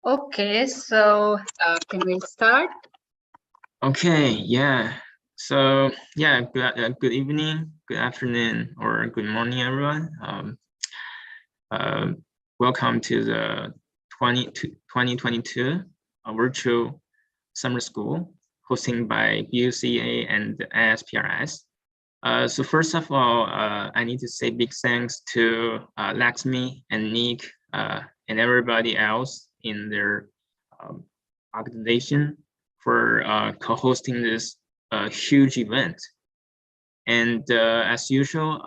Okay, so can we start? Okay, yeah. So yeah, good evening, good afternoon, or good morning, everyone. Welcome to the 2022 virtual summer school hosted by BUCA and ISPRS. So first of all, I need to say big thanks to Laxmi and Nick and everybody else in their organization for co-hosting this huge event. And as usual,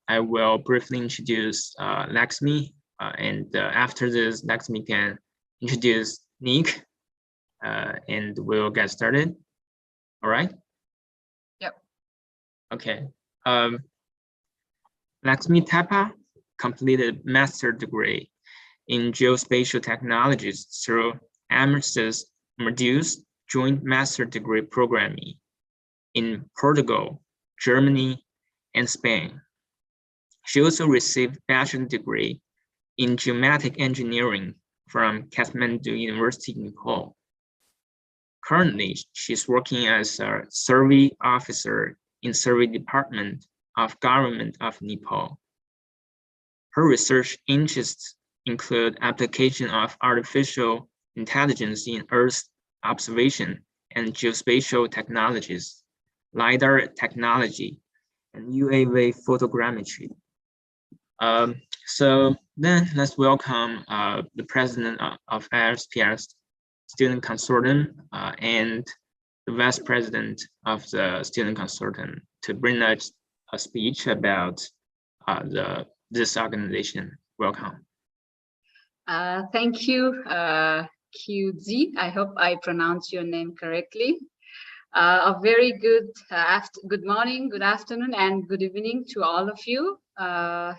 I will briefly introduce Laxmi, and after this, Laxmi can introduce Nick, and we'll get started. All right? Yep. Okay. Laxmi Thapa completed master's degree in geospatial technologies through Amherst's Amadeus Joint Master Degree Programming in Portugal, Germany, and Spain. She also received bachelor's degree in geomatic engineering from Kathmandu University in Nepal. Currently, she's working as a survey officer in Survey Department of Government of Nepal. Her research interests include application of artificial intelligence in Earth observation and geospatial technologies, LiDAR technology, and UAV photogrammetry. So then let's welcome the president of ISPRS Student Consortium and the vice president of the Student Consortium to bring us a speech about this organization. Welcome. Thank you, QZ. I hope I pronounced your name correctly. A very good morning, good afternoon, and good evening to all of you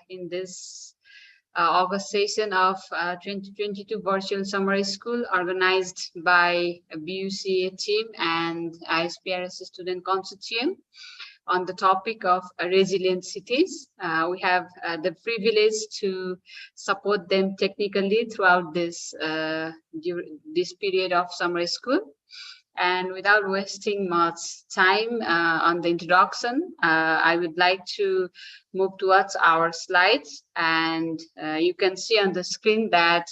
in this August session of 2022 Virtual Summer School organized by BUCA team and ISPRS Student Consortium on the topic of resilient cities. We have the privilege to support them technically throughout this period of summer school. And without wasting much time on the introduction, I would like to move towards our slides. And you can see on the screen that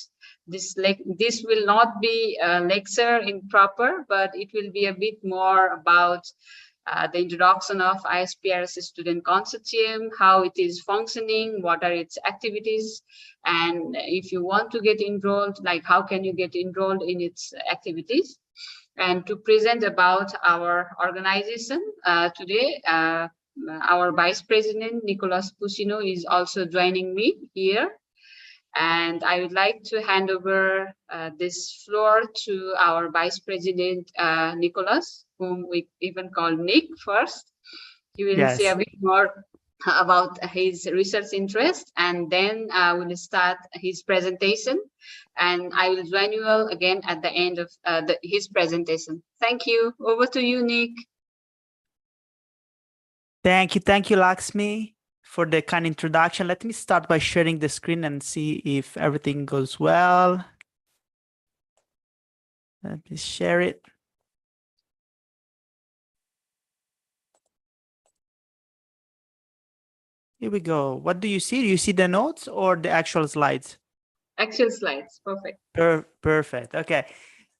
this will not be a lecture in proper, but it will be a bit more about the introduction of ISPRS Student Consortium, how it is functioning, what are its activities, and if you want to get enrolled, like how can you get enrolled in its activities. And to present about our organization today, our Vice President, Nicolas Pusino, is also joining me here. And I would like to hand over this floor to our Vice President, Nicolas, whom we even call Nick first. He will say a bit more about his research interest, and then we'll start his presentation. And I will join you all again at the end of his presentation. Thank you. Over to you, Nick. Thank you, Laxmi, for the kind introduction. Let me start by sharing the screen and see if everything goes well. Let me share it. Here we go. What do you see? Do you see the notes or the actual slides? Actual slides. Perfect. Perfect. Okay.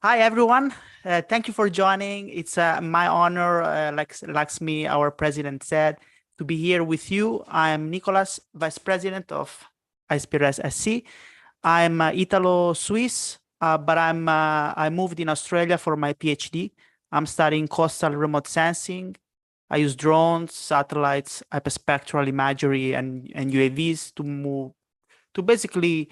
Hi, everyone. Thank you for joining. It's my honor, like Laxmi, our president, said, to be here with you. I'm Nicolas, Vice President of ISPRS SC. I'm Italo-Swiss, but I moved in Australia for my PhD. I'm studying coastal remote sensing. I use drones, satellites, hyperspectral imagery, and UAVs to basically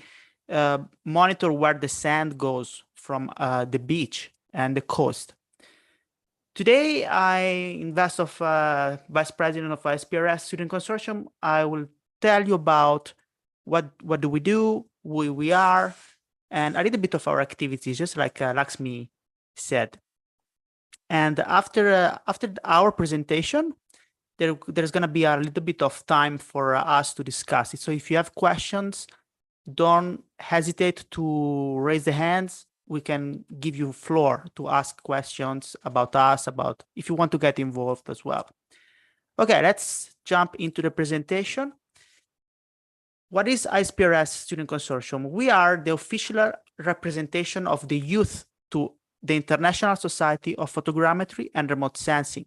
monitor where the sand goes from the beach and the coast. Today, I, in vest of Vice President of ISPRS Student Consortium, I will tell you about what do we do, who we are, and a little bit of our activities, just like Laxmi said. And after our presentation, there's going to be a little bit of time for us to discuss it. So if you have questions, don't hesitate to raise the hands we can give you floor to ask questions about us, about if you want to get involved as well. Okay, let's jump into the presentation. What is ISPRS Student Consortium? We are the official representation of the youth to the International Society of Photogrammetry and Remote Sensing.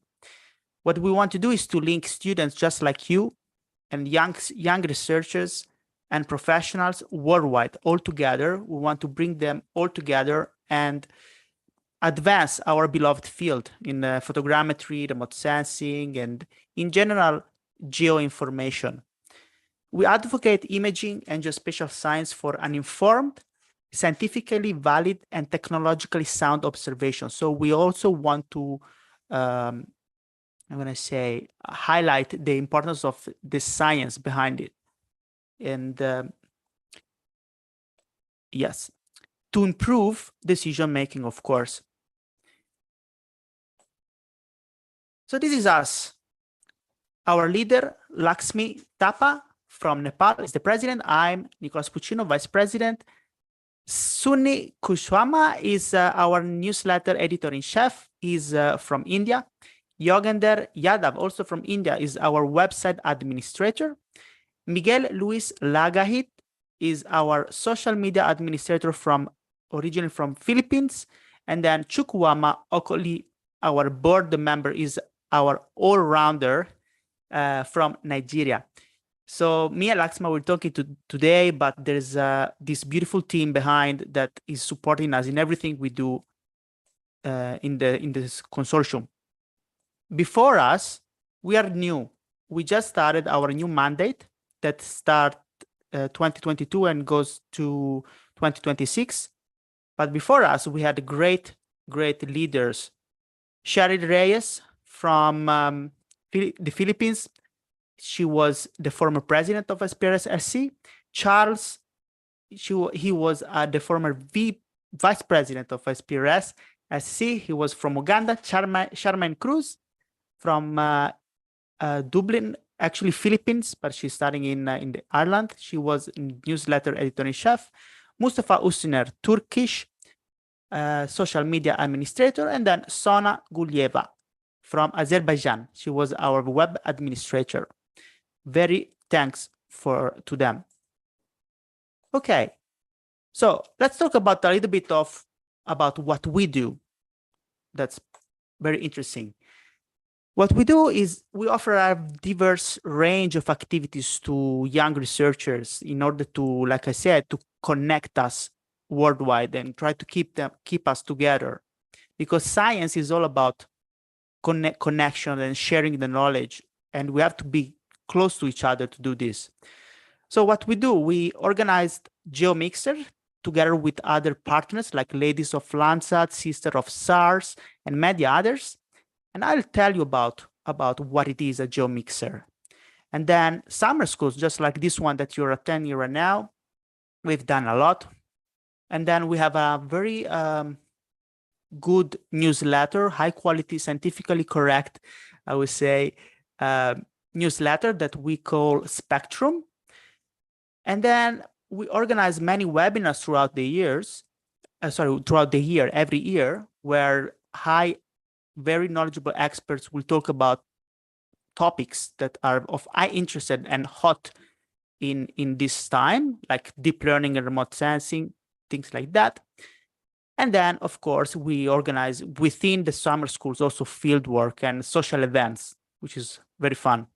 What we want to do is to link students just like you and young researchers and professionals worldwide all together. We want to bring them all together and advance our beloved field in photogrammetry, remote sensing, and in general, geoinformation. We advocate imaging and geospatial science for an informed, scientifically valid, and technologically sound observation. So we also want to, I'm going to say, highlight the importance of the science behind it. And yes, to improve decision-making, of course. So this is us. Our leader, Lakshmi Thapa from Nepal, is the president. I'm Nicolas Puccino, vice president. Sunny Kushwaha is our newsletter editor-in-chief. He's from India. Yogender Yadav, also from India, is our website administrator. Miguel Luis Lagahit is our social media administrator originally from Philippines. And then Chukwuma Okoli, our board member, is our all-rounder from Nigeria. So me and Lakshma we're talking today, but there's this beautiful team behind that is supporting us in everything we do in this consortium. Before us, we are new. We just started our new mandate that starts 2022 and goes to 2026. But before us, we had great leaders. Sheryl Reyes from the Philippines. She was the former president of ISPRS-SC. Charles, he was the former vice president of ISPRS-SC. He was from Uganda. Charmaine Cruz from Dublin, actually Philippines, but she's studying in Ireland. She was newsletter editor-in-chief. Mustafa Usiner, Turkish social media administrator, and then Sona Gulieva from Azerbaijan. She was our web administrator. Very thanks to them. Okay, so let's talk about a little bit about what we do. That's very interesting. What we do is we offer a diverse range of activities to young researchers in order to, like I said, to connect us worldwide and try to keep us together, because science is all about connection and sharing the knowledge, and we have to be close to each other to do this. So what we do, we organized GeoMixer together with other partners like Ladies of Landsat, Sister of SARS, and many others. And I'll tell you about what it is, a GeoMixer. And then summer schools, just like this one that you're attending right now, we've done a lot. And then we have a very good newsletter, high quality, scientifically correct, I would say, newsletter that we call Spectrum. And then we organize many webinars throughout the years, every year, where very knowledgeable experts will talk about topics that are of high interest and hot in this time, like deep learning and remote sensing, things like that. And then, of course, we organize within the summer schools also field work and social events, which is very fun.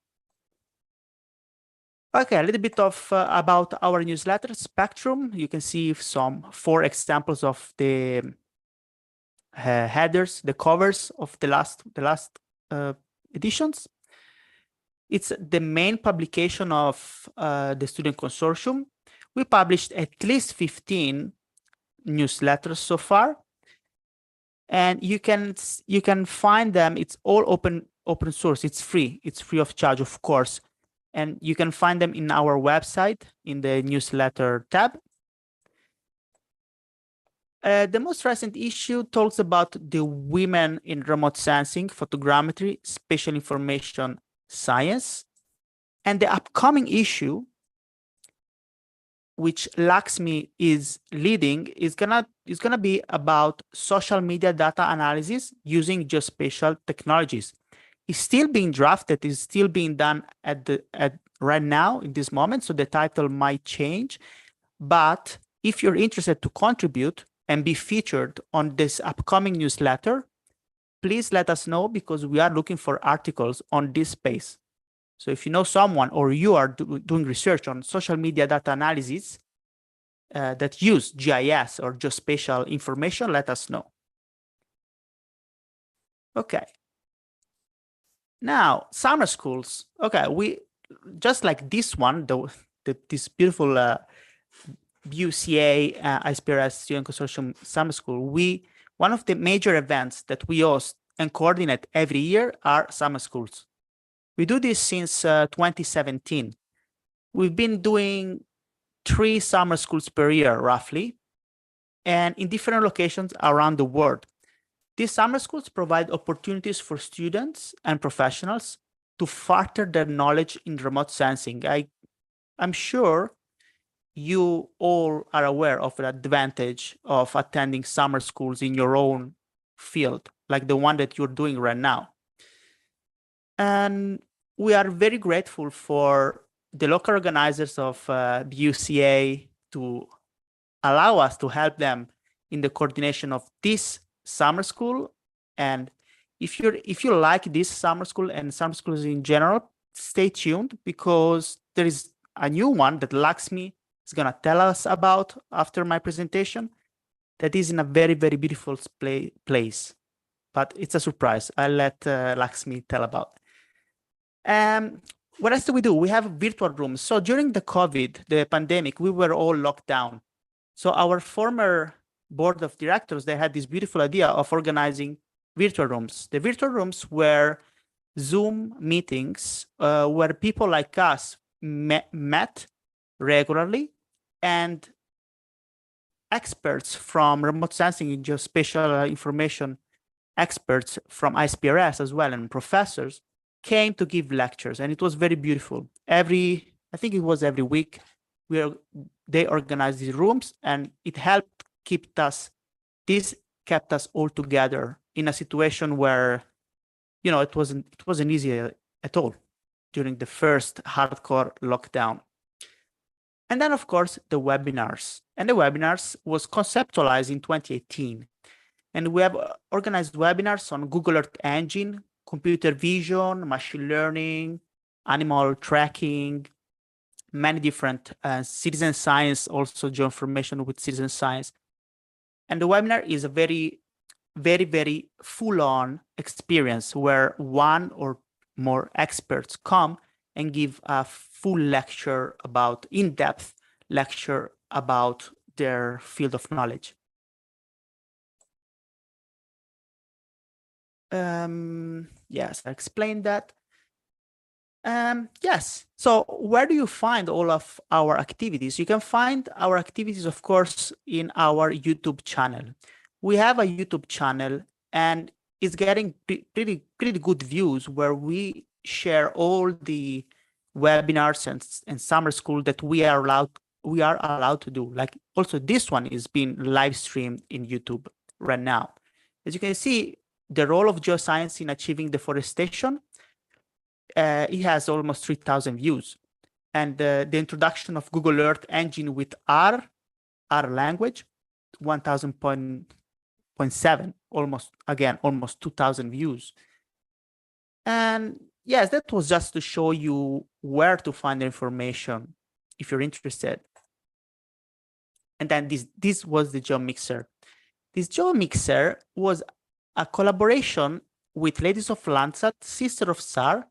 Okay, a little bit of about our newsletter, Spectrum. You can see 4 examples of the headers, the covers of the last editions. It's the main publication of the Student Consortium. We published at least 15 newsletters so far, and you can find them. It's all open source. It's free of charge, of course, and you can find them in our website in the newsletter tab. The most recent issue talks about the women in remote sensing, photogrammetry, spatial information science. And the upcoming issue, which Lakshmi is leading, is gonna be about social media data analysis using geospatial technologies. It's still being drafted, is still being done at right now in this moment, so the title might change. But if you're interested to contribute and be featured on this upcoming newsletter, please let us know, because we are looking for articles on this space. So if you know someone or you are doing research on social media data analysis that use GIS or geospatial information, let us know. Okay. Now, summer schools. Okay, we just like this one, this beautiful BUCA ISPRS Student Consortium Summer School. One of the major events that we host and coordinate every year are summer schools. We do this since 2017. We've been doing 3 summer schools per year, roughly, and in different locations around the world. These summer schools provide opportunities for students and professionals to further their knowledge in remote sensing. I'm sure you all are aware of the advantage of attending summer schools in your own field, like the one that you're doing right now. And we are very grateful for the local organizers of BUCA to allow us to help them in the coordination of this summer school. And if you like this summer school and summer schools in general, stay tuned, because there is a new one that Lakshmi is going to tell us about after my presentation that is in a very, very beautiful place. But it's a surprise. I'll let Lakshmi tell about. What else do we do? We have virtual rooms. So during the COVID, the pandemic, we were all locked down. So our former board of directors, they had this beautiful idea of organizing virtual rooms. The virtual rooms were Zoom meetings where people like us met regularly, and experts from remote sensing and geospatial information experts from ISPRS as well, and professors came to give lectures, and it was very beautiful. I think it was every week, they organized these rooms, and it helped kept us all together in a situation where, you know, it wasn't easy at all during the first hardcore lockdown. And then, of course, the webinars. And the webinars was conceptualized in 2018. And we have organized webinars on Google Earth Engine, computer vision, machine learning, animal tracking, many different citizen science, also geoinformation with citizen science. And the webinar is a very, very, very full-on experience where one or more experts come and give a full lecture about, in-depth lecture about their field of knowledge. Yes, I explained that. Yes, so where do you find all of our activities? You can find our activities, of course, in our YouTube channel. We have a YouTube channel, and it's getting pretty good views, where we share all the webinars and summer school that we are allowed to do. Like, also this one is being live streamed in YouTube right now. As you can see, the role of geoscience in achieving deforestation, it has almost 3,000 views. And the introduction of Google Earth Engine with R language, 1,000.7, almost 2,000 views. And yes, that was just to show you where to find the information if you're interested. And then this was the GeoMixer. This GeoMixer was a collaboration with Ladies of Landsat, Sister of SAR,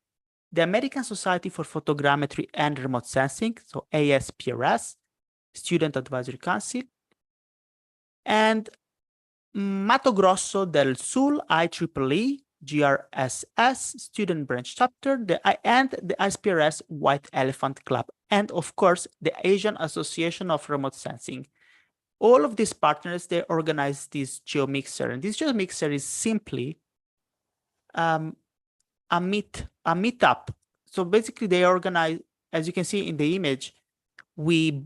the American Society for Photogrammetry and Remote Sensing, so ASPRS, Student Advisory Council, and Mato Grosso del Sul IEEE GRSS Student Branch Chapter, and the ISPRS White Elephant Club, and of course, the Asian Association of Remote Sensing. All of these partners, they organize this GeoMixer, and this GeoMixer is simply a meetup. So basically, they organize, as you can see in the image, we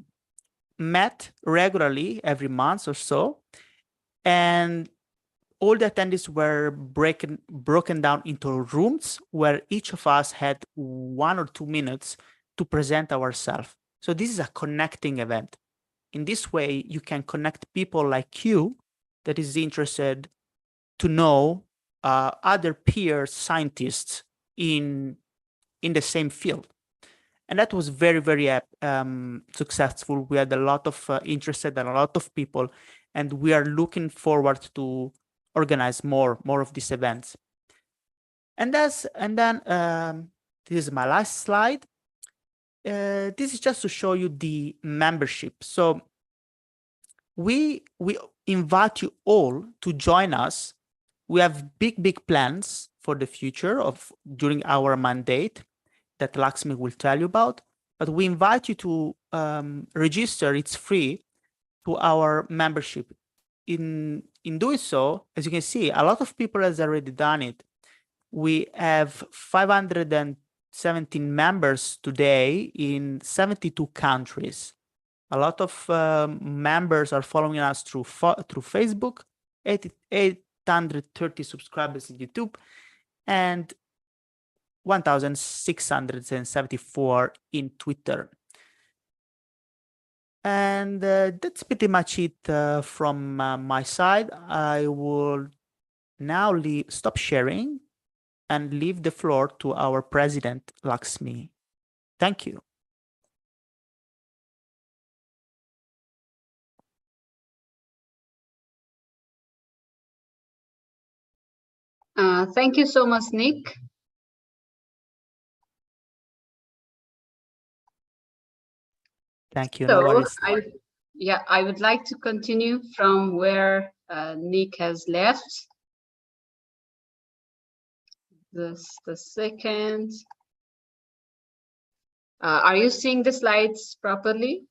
met regularly every month or so, and all the attendees were broken down into rooms where each of us had 1 or 2 minutes to present ourselves. So this is a connecting event. In this way, you can connect people like you that is interested to know other peer scientists in the same field. And that was very, very successful. We had a lot of interested and a lot of people, and we are looking forward to organize more of these events. And then this is my last slide. This is just to show you the membership. So we invite you all to join us. We have big plans for the future during our mandate that Lakshmi will tell you about, but we invite you to register. It's free to our membership. In doing so, as you can see, a lot of people has already done it. We have 517 members today in 72 countries. A lot of members are following us through Facebook, 830 subscribers in YouTube, and 1,674 in Twitter. And that's pretty much it from my side. I will now stop sharing and leave the floor to our president, Lakshmi. Thank you. Thank you so much, Nick. Thank you. So No worries. I would like to continue from where Nick has left. The second. Are you seeing the slides properly?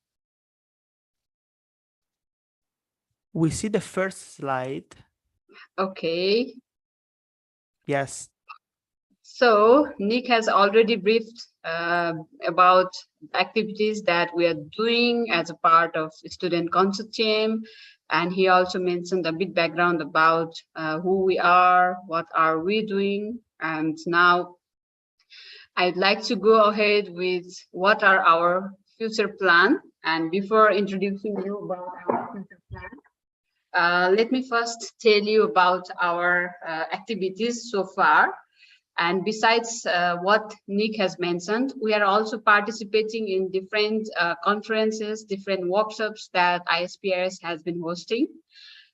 We see the first slide. Okay. Yes. So Nick has already briefed about activities that we are doing as a part of Student Consortium, and he also mentioned a bit background about who we are, what are we doing, and now I'd like to go ahead with what are our future plan. And before introducing you about our future plan, let me first tell you about our activities so far. And besides what Nick has mentioned, we are also participating in different conferences, different workshops that ISPRS has been hosting.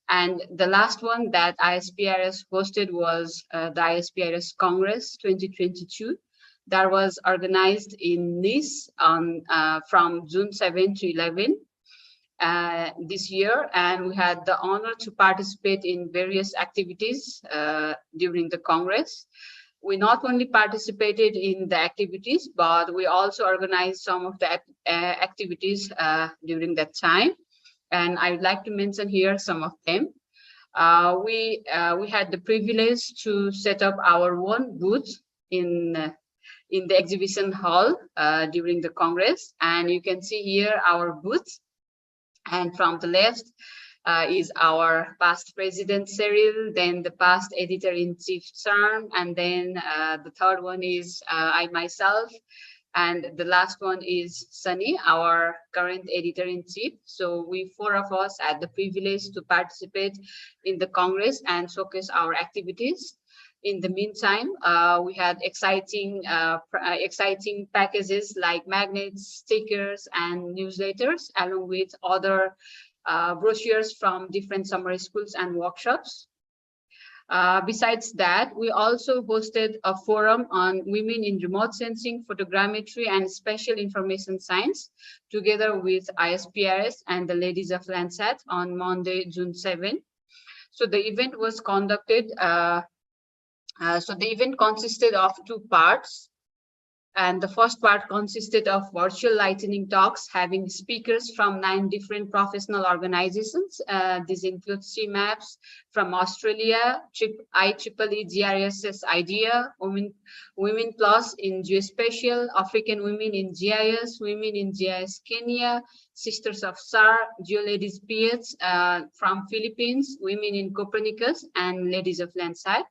And the last one that ISPRS hosted was the ISPRS Congress 2022 that was organized in Nice on, from June 7 to 11 this year. And we had the honor to participate in various activities during the Congress. We not only participated in the activities, but we also organized some of the activities during that time. And I would like to mention here some of them. We had the privilege to set up our own booth in the exhibition hall during the Congress. And you can see here our booth. And from the left is our past president, Cyril, then the past editor-in-chief, Charm, and then the third one is I myself, and the last one is Sunny, our current editor-in-chief. So we 4 of us had the privilege to participate in the Congress and showcase our activities. In the meantime, we had exciting packages like magnets, stickers, and newsletters, along with other brochures from different summer schools and workshops. Besides that, we also hosted a forum on women in remote sensing, photogrammetry, and spatial information science, together with ISPRS and the Ladies of Landsat on Monday, June 7. So the event was conducted. So the event consisted of 2 parts. And the first part consisted of virtual lightning talks, having speakers from 9 different professional organizations. These include CMAPS from Australia, IEEE GRSS IDEA, Women Plus in Geospatial, African Women in GIS, Women in GIS Kenya, Sisters of SAR, GeoLadies PH from Philippines, Women in Copernicus, and Ladies of Landsat.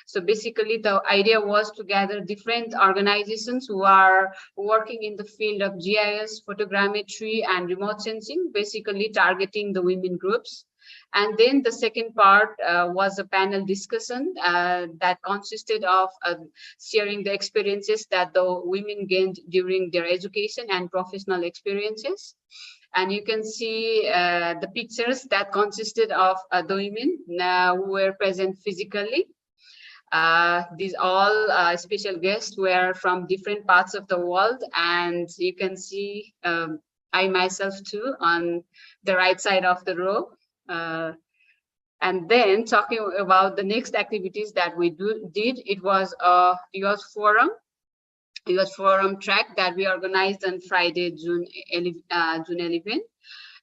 So basically, the idea was to gather different organizations who are working in the field of GIS, photogrammetry, and remote sensing, basically targeting the women groups. And then the second part was a panel discussion that consisted of sharing the experiences that the women gained during their education and professional experiences. And you can see the pictures that consisted of the women who were present physically. These all special guests were from different parts of the world, and you can see I myself too on the right side of the row. And then talking about the next activities that we did, it was a youth forum track that we organized on Friday, June 11.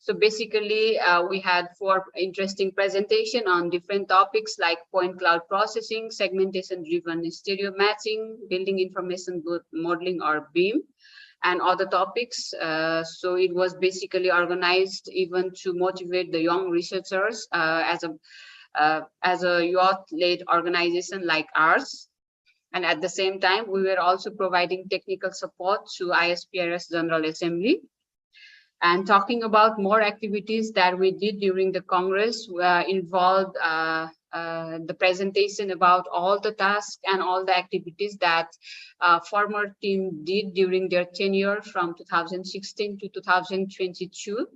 So basically, we had 4 interesting presentations on different topics like point cloud processing, segmentation-driven stereo matching, building information modeling or BIM, and other topics. So it was basically organized even to motivate the young researchers as a youth-led organization like ours. And at the same time, we were also providing technical support to ISPRS General Assembly. And talking about more activities that we did during the Congress involved the presentation about all the tasks and all the activities that former team did during their tenure from 2016 to 2022.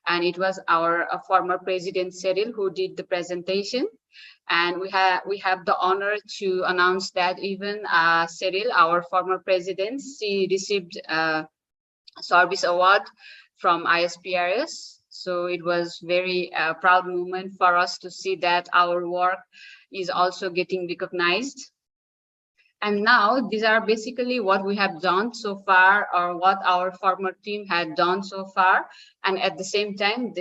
And it was our former President Cyril who did the presentation. And we have the honor to announce that even Cyril, our former president, she received a service award from ISPRS. So it was very proud moment for us to see that our work is also getting recognized. And now these are basically what we have done so far, or what our former team had done so far. And at the same time,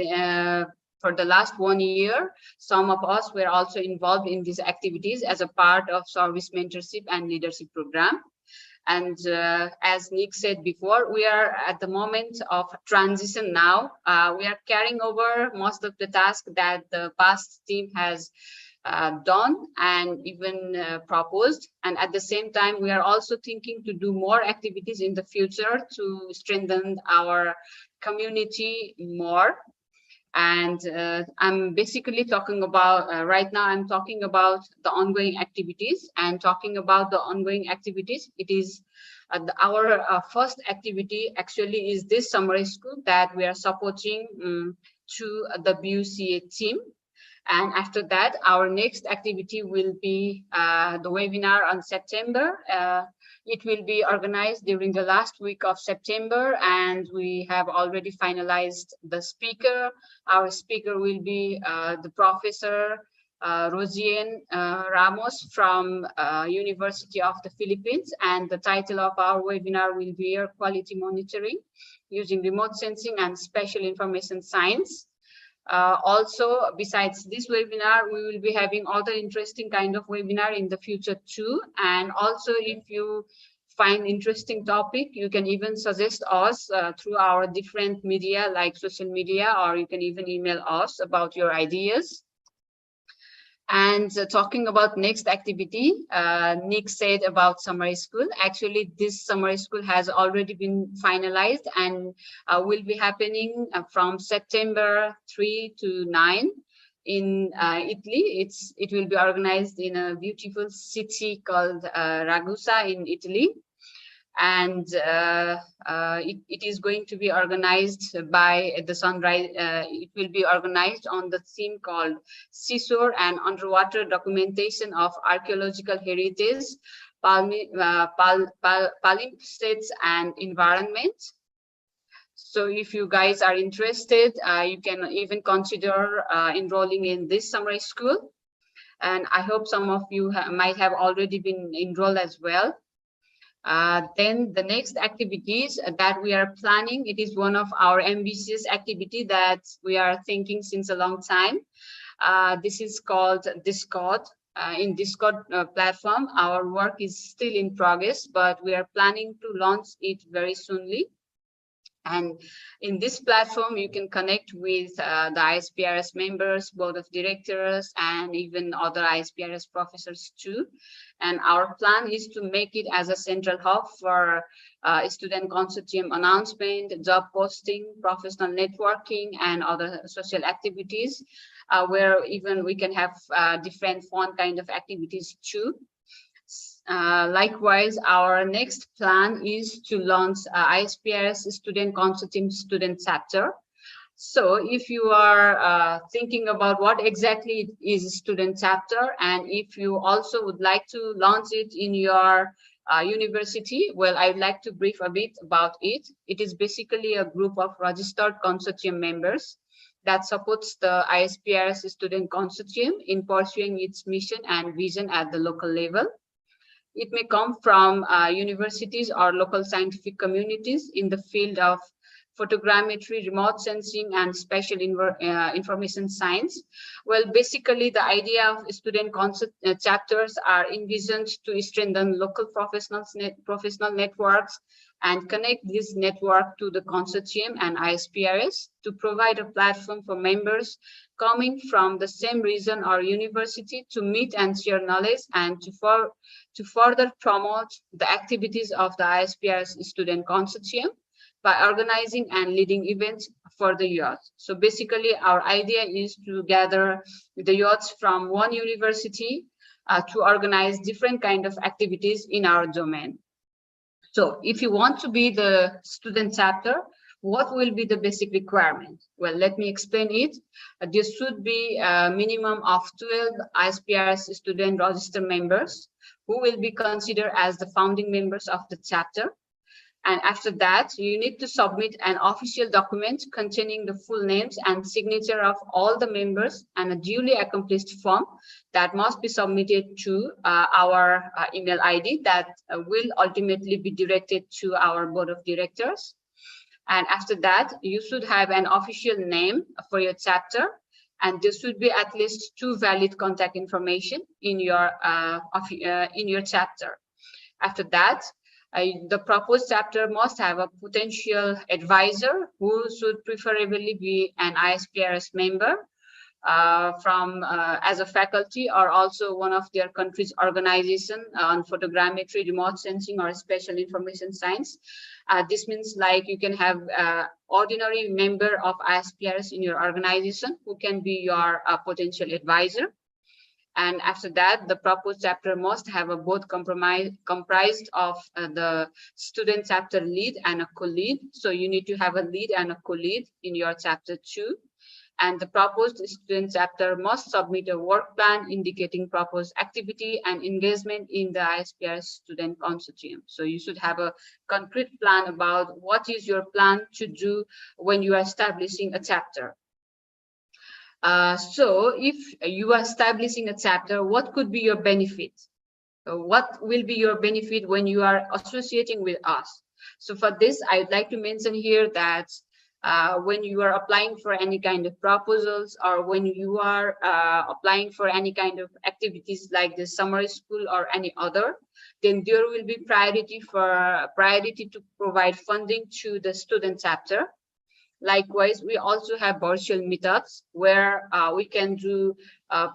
for the last 1 year, some of us were also involved in these activities as a part of service mentorship and leadership program. And as Nick said before, we are at the moment of transition now. We are carrying over most of the tasks that the past team has done and even proposed. And at the same time, we are also thinking to do more activities in the future to strengthen our community more. And I'm basically talking about, right now I'm talking about the ongoing activities, and talking about the ongoing activities, it is our first activity actually is this summer school that we are supporting to the BUCA team. And after that, our next activity will be the webinar on September. It will be organized during the last week of September, and we have already finalized the speaker. Our speaker will be the Professor Rosien Ramos from University of the Philippines, and the title of our webinar will be Air Quality Monitoring using Remote Sensing and Spatial Information Science. Also, besides this webinar, we will be having other interesting kind of webinar in the future too. And also, if you find interesting topic, you can even suggest us through our different media like social media, or you can even email us about your ideas. And talking about next activity, Nick said about summer school. Actually, this summer school has already been finalized and will be happening from September 3 to 9 in Italy. It will be organized in a beautiful city called Ragusa in Italy. And it is going to be organized by the Sunrise. It will be organized on the theme called Seashore and Underwater Documentation of Archaeological Heritage, Palimpsests and Environment. So if you guys are interested, you can even consider enrolling in this summer school. And I hope some of you might have already been enrolled as well. Then the next activities that we are planning, it is one of our ambitious activity that we are thinking since a long time. This is called Discord. In Discord platform, our work is still in progress, but we are planning to launch it very soonly. And in this platform, you can connect with the ISPRS members, board of directors, and even other ISPRS professors too. And our plan is to make it as a central hub for student consortium announcement, job posting, professional networking, and other social activities, where even we can have different fun kind of activities too. Likewise, our next plan is to launch ISPRS Student Consortium Student Chapter. So if you are thinking about what exactly is a student chapter, and if you also would like to launch it in your university, well, I would like to brief a bit about it. It is basically a group of registered consortium members that supports the ISPRS Student Consortium in pursuing its mission and vision at the local level. It may come from universities or local scientific communities in the field of photogrammetry, remote sensing, and spatial information science. Well, basically, the idea of student chapters are envisioned to strengthen local professional networks and connect this network to the consortium and ISPRS to provide a platform for members coming from the same region or university to meet and share knowledge and to further promote the activities of the ISPRS Student Consortium by organizing and leading events for the youth. So basically, our idea is to gather the youths from one university to organize different kind of activities in our domain. So if you want to be the student chapter, what will be the basic requirement? Well, let me explain it. There should be a minimum of 12 ISPRS student register members who will be considered as the founding members of the chapter. And after that, you need to submit an official document containing the full names and signature of all the members and a duly accomplished form that must be submitted to our email ID that will ultimately be directed to our board of directors. And after that, you should have an official name for your chapter, and there should be at least 2 valid contact information in your chapter. After that, the proposed chapter must have a potential advisor who should preferably be an ISPRS member as a faculty or also one of their country's organization on photogrammetry, remote sensing, or spatial information science. This means like you can have ordinary member of ISPRS in your organization who can be your potential advisor. And after that, the proposed chapter must have a both comprised of the student chapter lead and a co-lead. So you need to have a lead and a co-lead in your chapter too. And the proposed student chapter must submit a work plan indicating proposed activity and engagement in the ISPRS student consortium. So you should have a concrete plan about what is your plan to do when you are establishing a chapter. So if you are establishing a chapter, what could be your benefit? What will be your benefit when you are associating with us? So for this, I would like to mention here that when you are applying for any kind of proposals or when you are applying for any kind of activities like the summer school or any other, then there will be priority to provide funding to the student chapter. Likewise, we also have virtual meetups where we can do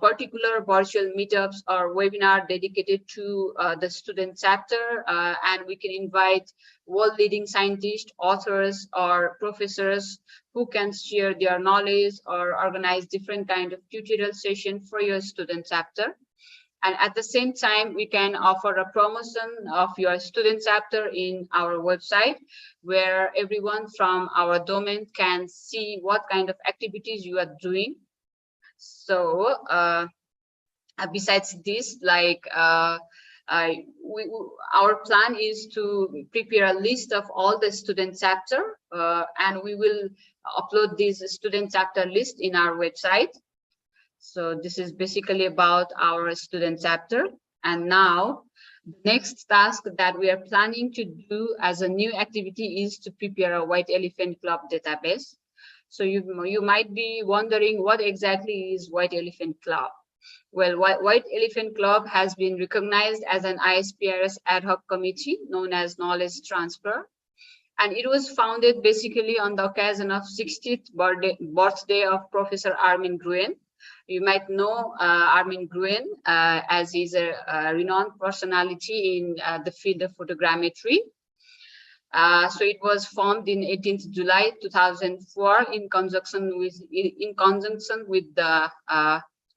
particular virtual meetups or webinar dedicated to the student chapter, and we can invite world-leading scientists, authors, or professors who can share their knowledge or organize different kind of tutorial session for your student chapter. And at the same time, we can offer a promotion of your student chapter in our website, where everyone from our domain can see what kind of activities you are doing. So besides this, like our plan is to prepare a list of all the student chapter, and we will upload this student chapter list in our website. So this is basically about our student chapter. And now The next task that we are planning to do as a new activity is to prepare a White Elephant Club database. So you might be wondering what exactly is White Elephant Club. Well, White Elephant Club has been recognized as an ISPRS ad hoc committee known as Knowledge Transfer. And it was founded basically on the occasion of 60th birthday of Professor Armin Gruen. You might know Armin Gruen as he's a renowned personality in the field of photogrammetry. So it was formed in 18th July 2004 in conjunction with the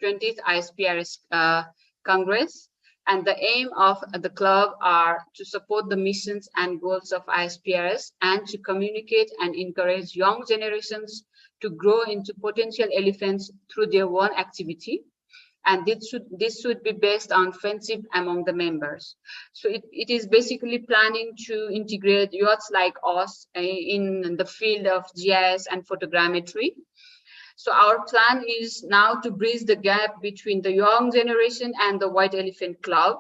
20th ISPRS Congress. And the aim of the club are to support the missions and goals of ISPRS and to communicate and encourage young generations to grow into potential elephants through their own activity. And this should be based on friendship among the members. So it is basically planning to integrate youths like us in the field of GIS and photogrammetry. So our plan is now to bridge the gap between the young generation and the White Elephant Club.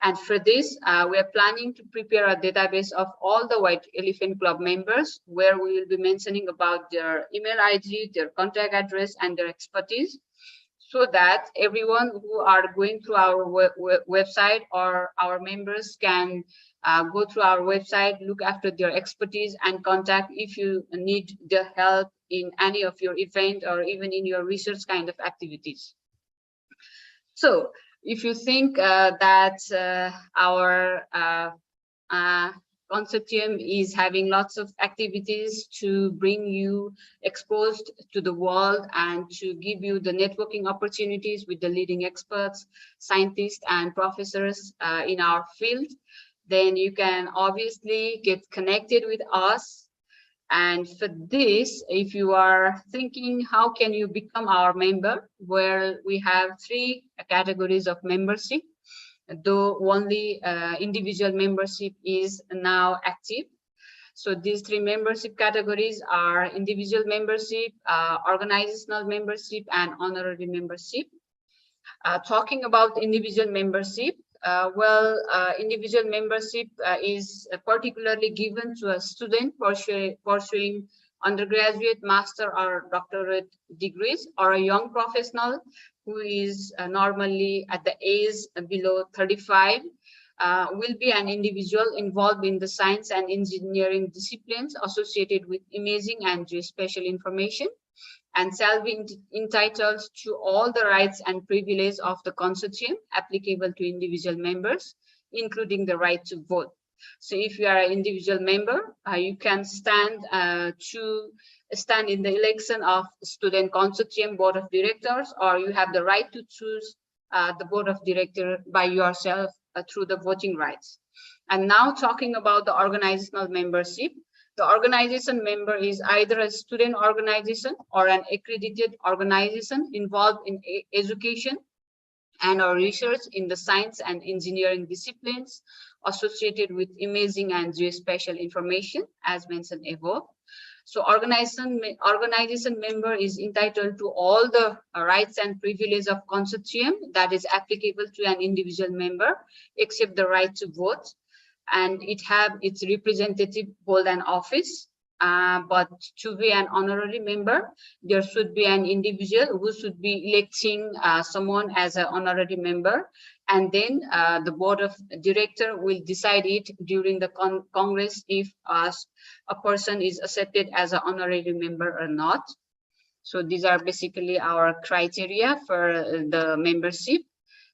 And for this, we are planning to prepare a database of all the White Elephant Club members, where we will be mentioning about their email ID, their contact address, and their expertise, so that everyone who are going through our website or our members can go through our website, look after their expertise, and contact if you need their help in any of your event or even in your research kind of activities. So if you think that our consortium is having lots of activities to bring you exposed to the world and to give you the networking opportunities with the leading experts, scientists, and professors in our field, then you can obviously get connected with us. And for this, if you are thinking, how can you become our member? Well, we have 3 categories of membership, though only individual membership is now active. So these 3 membership categories are individual membership, organizational membership, and honorary membership. Talking about individual membership, individual membership is particularly given to a student pursuing undergraduate, master, or doctorate degrees, or a young professional who is normally at the age below 35, will be an individual involved in the science and engineering disciplines associated with imaging and geospatial information, and shall be entitled to all the rights and privileges of the consortium applicable to individual members, including the right to vote. So if you are an individual member, you can stand in the election of student consortium board of directors, or you have the right to choose the board of directors by yourself through the voting rights. And now talking about the organizational membership. The organization member is either a student organization or an accredited organization involved in education and or research in the science and engineering disciplines associated with imaging and geospatial information, as mentioned above. So organization member is entitled to all the rights and privileges of consortium that is applicable to an individual member, except the right to vote. And it have its representative hold an office, but to be an honorary member, there should be an individual who should be electing someone as an honorary member, and then the board of director will decide it during the Congress if a person is accepted as an honorary member or not. So these are basically our criteria for the membership.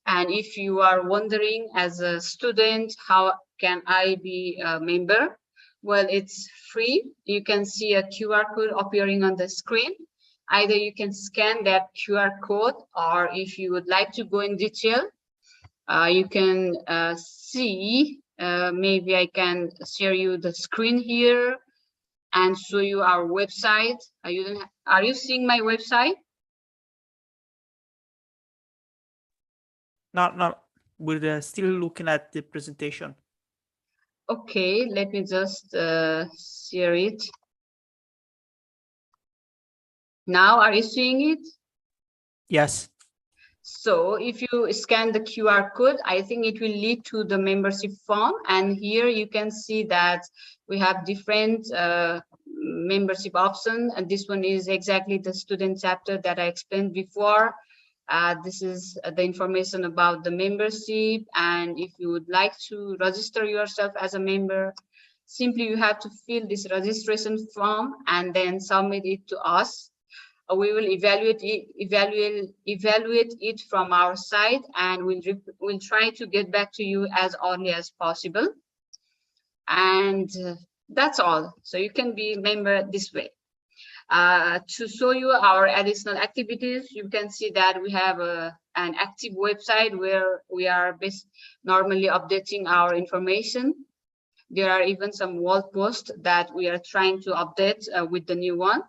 And if you are wondering as a student, how can I be a member? Well, it's free. You can see a QR code appearing on the screen. Either you can scan that QR code, or if you would like to go in detail, you can see, maybe I can share you the screen here and show you our website. Are you seeing my website? No, we're still looking at the presentation. Okay, let me just share it. Now, are you seeing it? Yes. So if you scan the QR code, I think it will lead to the membership form. And here you can see that we have different membership options. And this one is exactly the student chapter that I explained before. This is the information about the membership. And if you would like to register yourself as a member, simply you have to fill this registration form and then submit it to us. We will evaluate it from our side, and we'll try to get back to you as early as possible. And that's all. So you can be a member this way. To show you our additional activities, you can see that we have an active website where we are normally updating our information. There are even some wall posts that we are trying to update with the new one.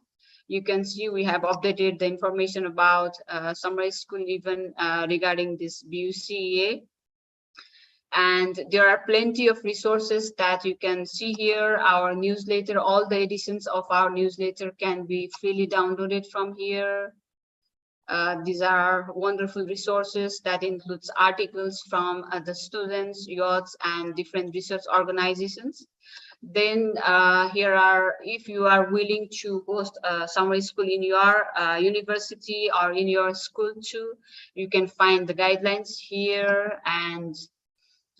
You can see we have updated the information about Sunrise School, even regarding this BUCEA. And there are plenty of resources that you can see here. Our newsletter, all the editions of our newsletter can be freely downloaded from here. These are wonderful resources that includes articles from the students, youths, and different research organizations. Then here are, if you are willing to host a summer school in your university or in your school too, you can find the guidelines here and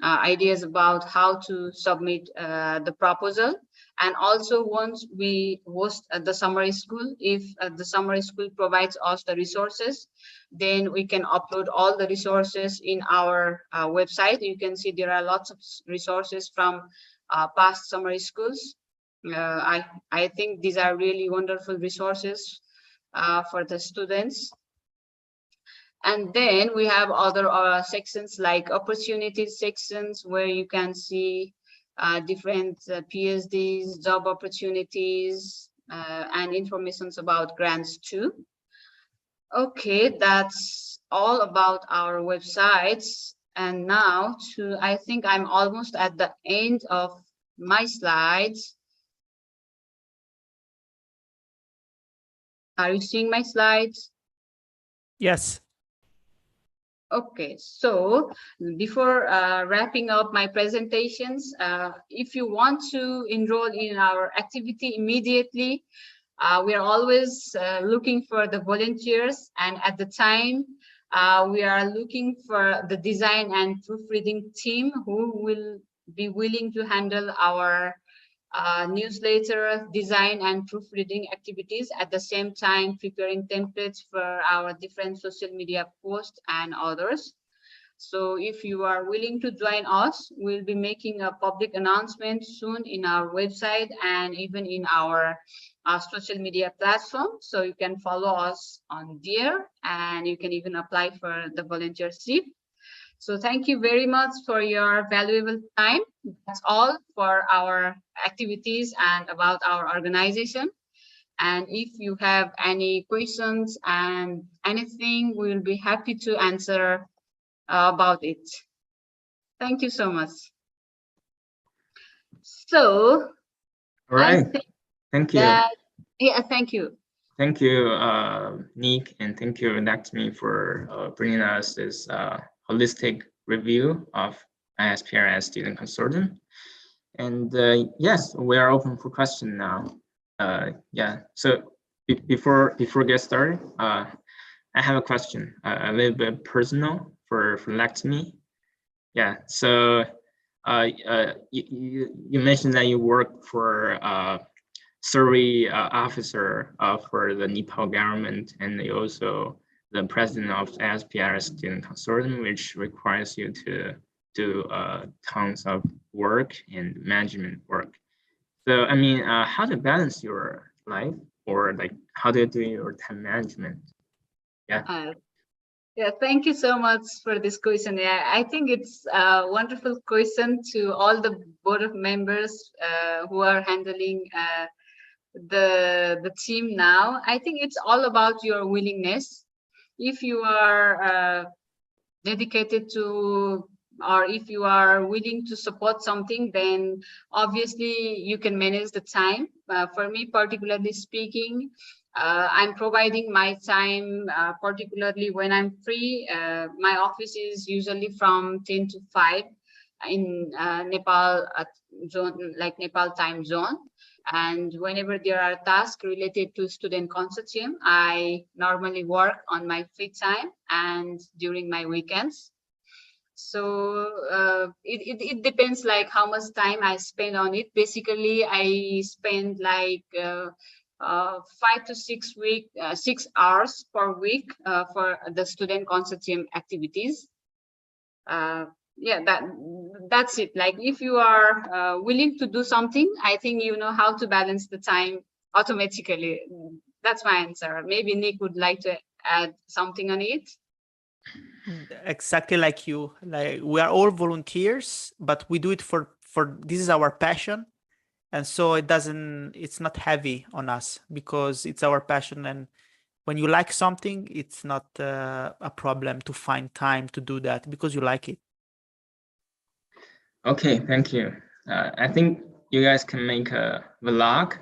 ideas about how to submit the proposal. And also, once we host the summer school, if the summer school provides us the resources, then we can upload all the resources in our website. You can see there are lots of resources from past summer schools. I think these are really wonderful resources for the students. And then we have other sections like opportunities sections, where you can see different PhDs, job opportunities, and information about grants too. Okay, that's all about our websites. And now I think I'm almost at the end of my slides. Are you seeing my slides? Yes. Okay, so before wrapping up my presentations, if you want to enroll in our activity immediately, we are always looking for the volunteers, and at the time we are looking for the design and proofreading team who will be willing to handle our newsletter design and proofreading activities, at the same time preparing templates for our different social media posts and others. So if you are willing to join us, we'll be making a public announcement soon in our website and even in our social media platform. So you can follow us on there, and you can even apply for the volunteership. So thank you very much for your valuable time. That's all for our activities and about our organization. And if you have any questions and anything, we will be happy to answer about it. Thank you so much. So, all right, thank you. Yeah, thank you. Thank you, Nick, and thank you, Lakshmi, for bringing us this holistic review of ISPRS Student Consortium. And yes, we are open for questions now. Yeah, so before get started, I have a question, a little bit personal for Lakshmi. Yeah, so you mentioned that you work for survey officer for the Nepal government, and you also the president of ISPRS Student Consortium, which requires you to do tons of work and management work. So, I mean, how to balance your life, or like how do you do your time management? Yeah. Yeah, thank you so much for this question. Yeah, I think it's a wonderful question to all the board of members who are handling the team now. I think it's all about your willingness. If you are dedicated to, or if you are willing to support something, then obviously you can manage the time. For me, particularly speaking, I'm providing my time, particularly when I'm free. My office is usually from 10 to 5 in Nepal zone, like Nepal time zone. And whenever there are tasks related to student consortium, I normally work on my free time and during my weekends. So it depends like how much time I spend on it. Basically, I spend like 5 to 6 hours per week for the student consortium activities. Yeah, that's it. Like if you are willing to do something, I think you know how to balance the time automatically. That's my answer. Maybe Nick would like to add something on it. Exactly like you. Like we are all volunteers, but we do it for this is our passion, and so it's not heavy on us because it's our passion. And when you like something, it's not a problem to find time to do that because you like it. Okay, thank you. I think you guys can make a vlog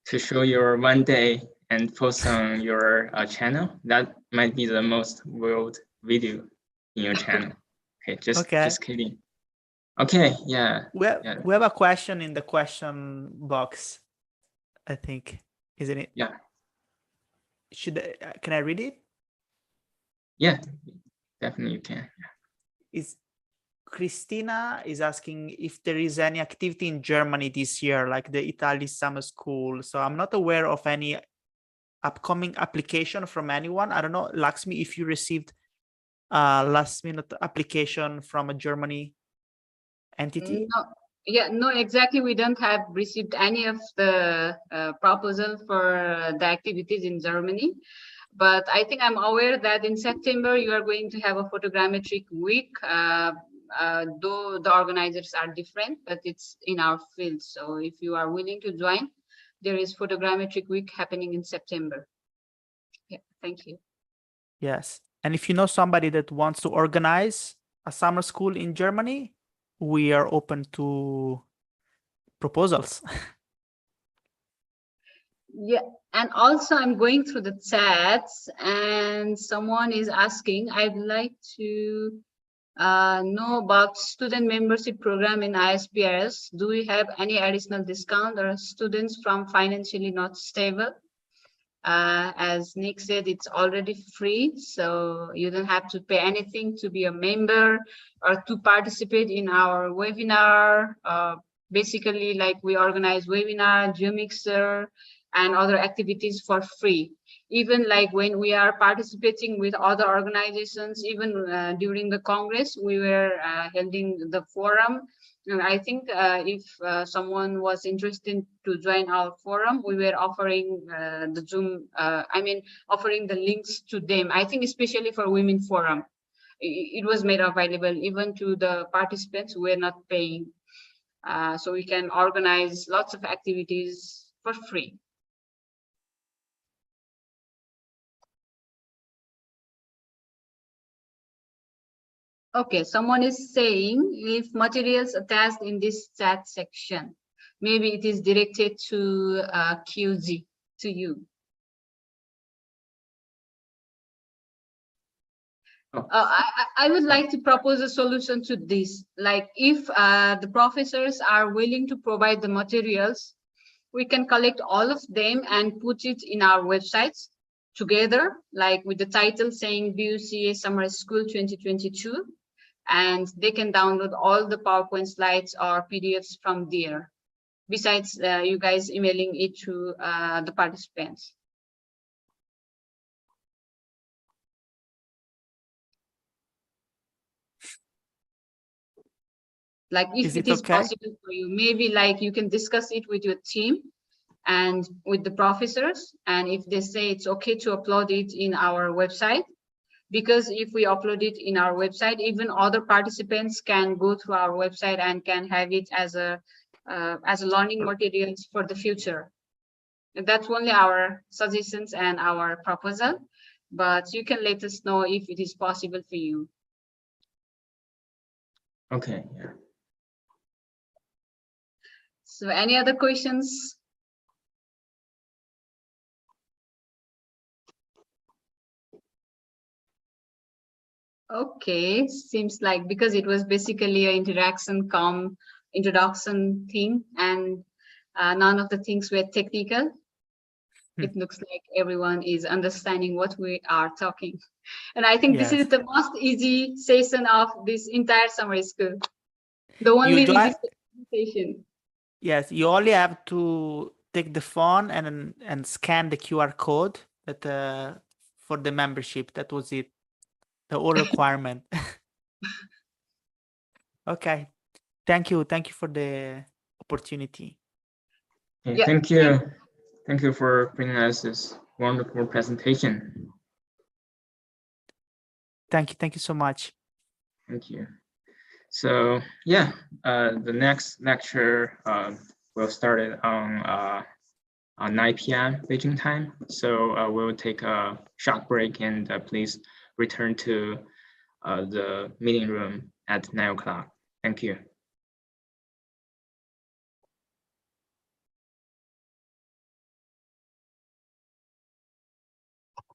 to show your one day and post on your channel. That might be the most viewed video in your channel. Okay, just kidding. Okay, yeah. We have a question in the question box, I think, isn't it? Yeah. Can I read it? Yeah, definitely you can. Is Christina is asking if there is any activity in Germany this year, like the Italy summer school. So I'm not aware of any upcoming application from anyone. I don't know, Lakshmi, if you received a last minute application from a Germany entity. No, yeah, no, exactly. We don't have received any of the proposal for the activities in Germany. But I think I'm aware that in September you are going to have a photogrammetric week. Though the organizers are different, but it's in our field. So if you are willing to join, there is photogrammetric week happening in September. Yeah, thank you. Yes. And if you know somebody that wants to organize a summer school in Germany, we are open to proposals. Yeah, and also I'm going through the chats and someone is asking, I'd like to know about student membership program in ISPRS. Do we have any additional discount or students from financially not stable? As Nick said, it's already free, so you don't have to pay anything to be a member or to participate in our webinar. Basically, like we organize webinar, GeoMixer, and other activities for free. Even like when we are participating with other organizations, even during the Congress, we were holding the forum. And I think if someone was interested to join our forum, we were offering the Zoom, offering the links to them. I think especially for Women Forum, it was made available even to the participants who were not paying. So we can organize lots of activities for free. Okay, someone is saying if materials attached in this chat section, maybe it is directed to QZ, to you. I would like to propose a solution to this. Like if the professors are willing to provide the materials, we can collect all of them and put it in our websites together, like with the title saying BUCA Summer School 2022. And they can download all the PowerPoint slides or PDFs from there, besides you guys emailing it to the participants. Like if it is possible for you, maybe like you can discuss it with your team and with the professors. And if they say it's okay to upload it in our website, because if we upload it in our website, even other participants can go through our website and can have it as a learning materials for the future. And that's only our suggestions and our proposal, but you can let us know if it is possible for you. Okay, yeah. So any other questions? Okay, seems like because it was basically an introduction thing, and none of the things were technical. It looks like everyone is understanding what we are talking. And I think this Yes. is the most easy session of this entire summer school. The only do easy I- session. Yes, you only have to take the phone and scan the QR code that for the membership. That was it. The whole requirement. Okay. Thank you. Thank you for the opportunity. Okay, Yeah. thank you. Thank you for bringing us this wonderful presentation. Thank you. Thank you so much. Thank you. So yeah, the next lecture will start it on 9 p.m. Beijing time. So we'll take a short break and please return to the meeting room at 9 o'clock. Thank you.